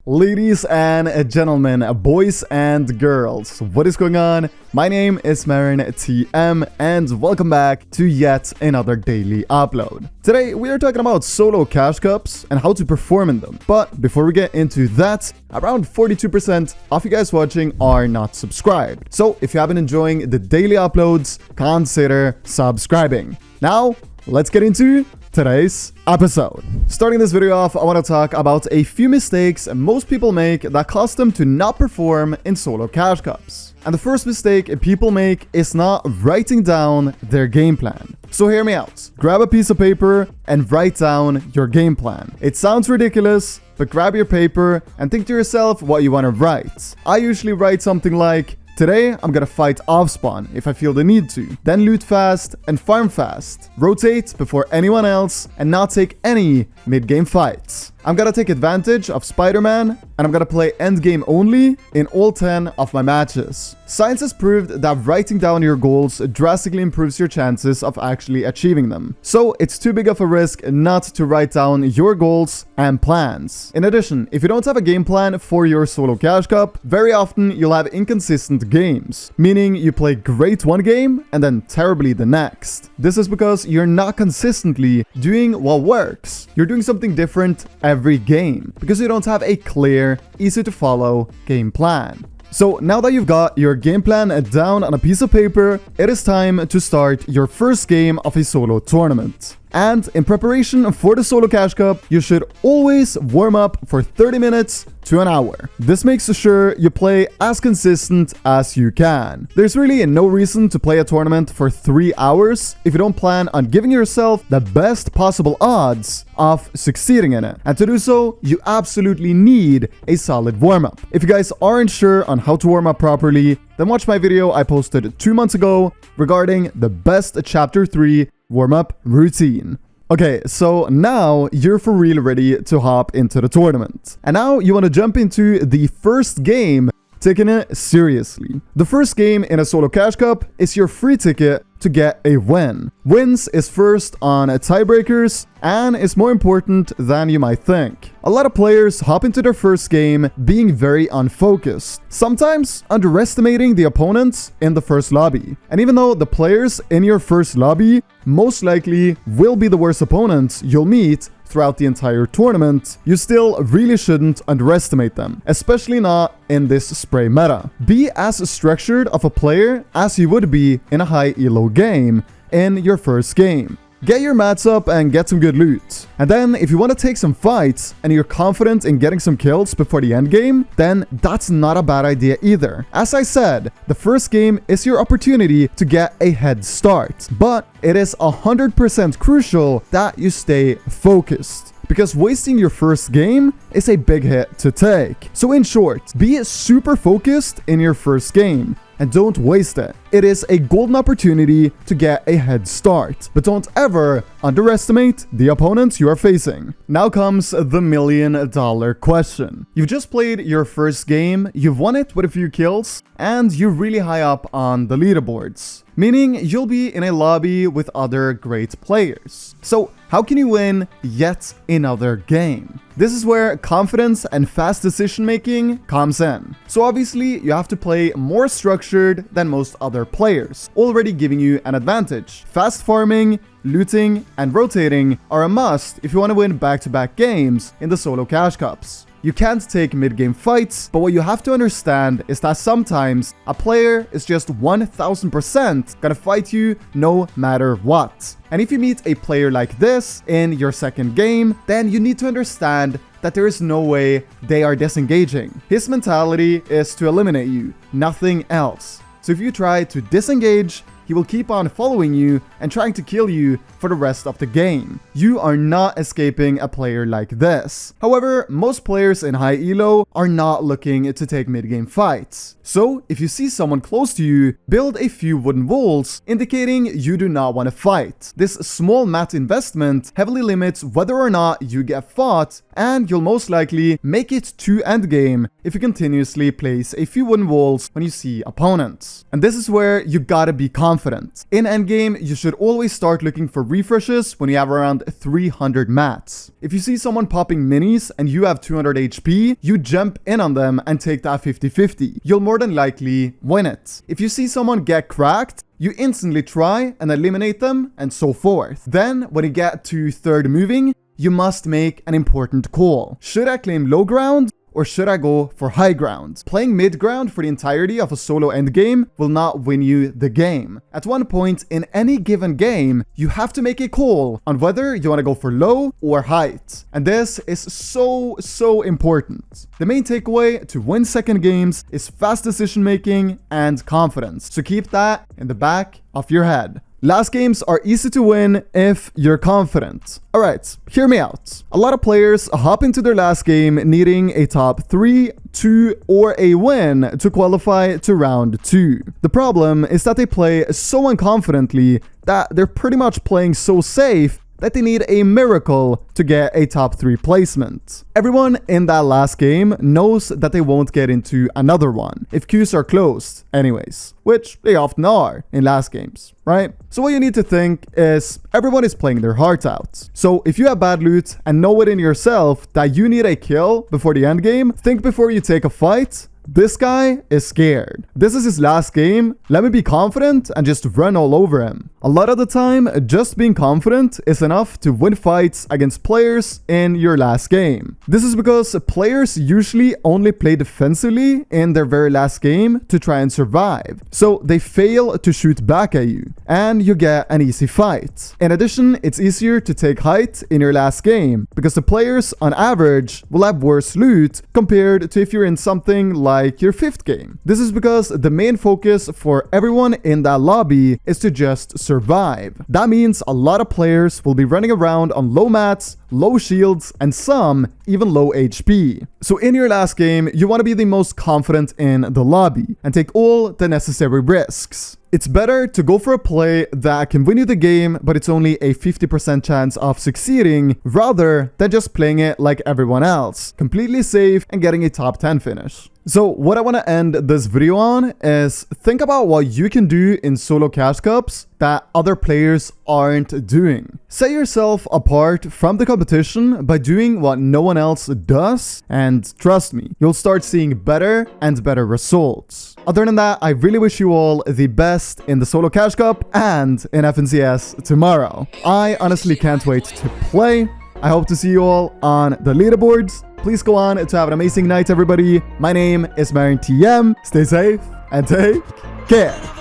Ladies and gentlemen, boys and girls, what is going on? My name is M1K3 and welcome back to yet another daily upload. Today we are talking about solo cash cups and how to perform in them. But before we get into that, around 42% of you guys watching are not subscribed. So if you have been enjoying the daily uploads, consider subscribing. Now, let's get into today's episode. Starting this video off, I want to talk about a few mistakes most people make that cause them to not perform in solo cash cups. And the first mistake people make is not writing down their game plan. So hear me out. Grab a piece of paper and write down your game plan. It sounds ridiculous, but grab your paper and think to yourself what you want to write. I usually write something like, today, I'm gonna fight off-spawn if I feel the need to. Then loot fast and farm fast. Rotate before anyone else and not take any mid-game fights. I'm gonna take advantage of Spider-Man and I'm gonna play endgame only in all 10 of my matches. Science has proved that writing down your goals drastically improves your chances of actually achieving them. So it's too big of a risk not to write down your goals and plans. In addition, if you don't have a game plan for your solo cash cup, very often you'll have inconsistent games, meaning you play great one game and then terribly the next. This is because you're not consistently doing what works. You're doing something different every game because you don't have a clear, easy to follow game plan. So now that you've got your game plan down on a piece of paper, it is time to start your first game of a solo tournament. And in preparation for the solo cash cup, you should always warm up for 30 minutes to an hour. This makes sure you play as consistent as you can. There's really no reason to play a tournament for 3 hours if you don't plan on giving yourself the best possible odds of succeeding in it. And to do so, you absolutely need a solid warm-up. If you guys aren't sure on how to warm up properly, then watch my video I posted 2 months ago regarding the best Chapter 3 warm-up routine. Okay, so now you're for real ready to hop into the tournament. And now you want to jump into the first game, taking it seriously. The first game in a solo cash cup is your free ticket to get a win. Wins is first on tiebreakers and is more important than you might think. A lot of players hop into their first game being very unfocused, sometimes underestimating the opponents in the first lobby. And even though the players in your first lobby most likely will be the worst opponents you'll meet throughout the entire tournament, you still really shouldn't underestimate them, especially not in this spray meta. Be as structured of a player as you would be in a high elo game in your first game. Get your mats up and get some good loot. And then if you want to take some fights and you're confident in getting some kills before the end game, then that's not a bad idea either. As I said, the first game is your opportunity to get a head start, but it is 100% crucial that you stay focused, because wasting your first game is a big hit to take. So in short, be super focused in your first game and don't waste it. It is a golden opportunity to get a head start, but don't ever underestimate the opponents you are facing. Now comes the $1 million question. You've just played your first game, you've won it with a few kills, and you're really high up on the leaderboards, meaning you'll be in a lobby with other great players. So how can you win yet another game? This is where confidence and fast decision making comes in. So obviously you have to play more structured than most other players, already giving you an advantage. Fast farming, looting, and rotating are a must if you want to win back-to-back games in the solo cash cups. You can't take mid-game fights, but what you have to understand is that sometimes a player is just 1000% gonna fight you no matter what. And if you meet a player like this in your second game, then you need to understand that there is no way they are disengaging. His mentality is to eliminate you, nothing else. So if you try to disengage, he will keep on following you and trying to kill you for the rest of the game. You are not escaping a player like this. However, most players in high elo are not looking to take mid-game fights. So, if you see someone close to you, build a few wooden walls, indicating you do not want to fight. This small mat investment heavily limits whether or not you get fought, and you'll most likely make it to endgame if you continuously place a few wooden walls when you see opponents. And this is where you gotta be confident confident. In endgame, you should always start looking for refreshes when you have around 300 mats. If you see someone popping minis and you have 200 HP, you jump in on them and take that 50-50. You'll more than likely win it. If you see someone get cracked, you instantly try and eliminate them, and so forth. Then, when you get to third moving, you must make an important call. Should I claim low ground, or should I go for high ground? Playing mid ground for the entirety of a solo endgame will not win you the game. At one point in any given game, you have to make a call on whether you want to go for low or height. And this is so important. The main takeaway to win second games is fast decision making and confidence. So keep that in the back of your head. Last games are easy to win if you're confident. Alright, hear me out. A lot of players hop into their last game needing a top 3, 2, or a win to qualify to round 2. The problem is that they play so unconfidently that they're pretty much playing so safe that they need a miracle to get a top 3 placement. Everyone in that last game knows that they won't get into another one if queues are closed anyways, which they often are in last games, right? So what you need to think is everyone is playing their hearts out. So if you have bad loot and know within yourself that you need a kill before the end game, think before you take a fight. This guy is scared. This is his last game. Let me be confident and just run all over him. A lot of the time, just being confident is enough to win fights against players in your last game. This is because players usually only play defensively in their very last game to try and survive. So they fail to shoot back at you, and you get an easy fight. In addition, it's easier to take height in your last game because the players on average will have worse loot compared to if you're in something like your 5th game. This is because the main focus for everyone in that lobby is to just survive. That means a lot of players will be running around on low mats, low shields, and some even low HP. So in your last game, you want to be the most confident in the lobby and take all the necessary risks. It's better to go for a play that can win you the game, but it's only a 50% chance of succeeding, rather than just playing it like everyone else, completely safe and getting a top 10 finish. So what I want to end this video on is think about what you can do in solo cash cups that other players aren't doing. Set yourself apart from the competition by doing what no one else does, and trust me, you'll start seeing better and better results. Other than that, I really wish you all the best in the solo cash cup and in FNCS tomorrow. I honestly can't wait to play. I hope to see you all on the leaderboards. Please go on to have an amazing night, everybody. My name is M1K3 Editz. Stay safe and take care.